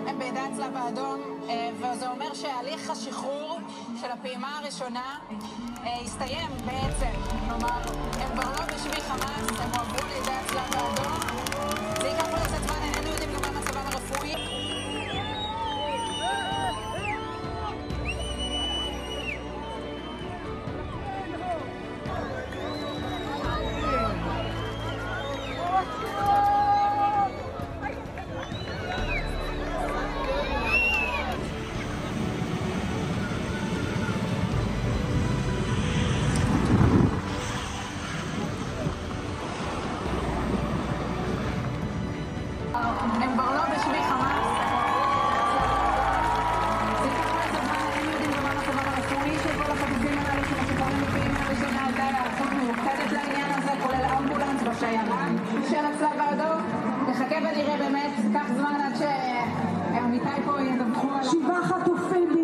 הם בידי הצלב האדום, וזה אומר שהליך השחרור של הפעימה הראשונה הסתיים בעצם. כלומר, הם כבר לא בשבי חמאס, הם הועברו לידי הצלב האדום. זה ייקח עוד קצת זמן, איננו יודעים גם מה מצבם הרפואי. הם כבר לא בשבי חמאס. זה ייקח עוד קצת זמן, איננו יודעים גם מה מצבם הרפואי של כל החטופים הללו שמשוחררים בפעימה הראשונה. הייתה היערכות מיוחדת לעניין הזה, כולל אמבולנס בשיירה של הצלב האדום. נחכה ונראה באמת, ייקח זמן עד שעמיתי פה ידווחו על 7 חטופים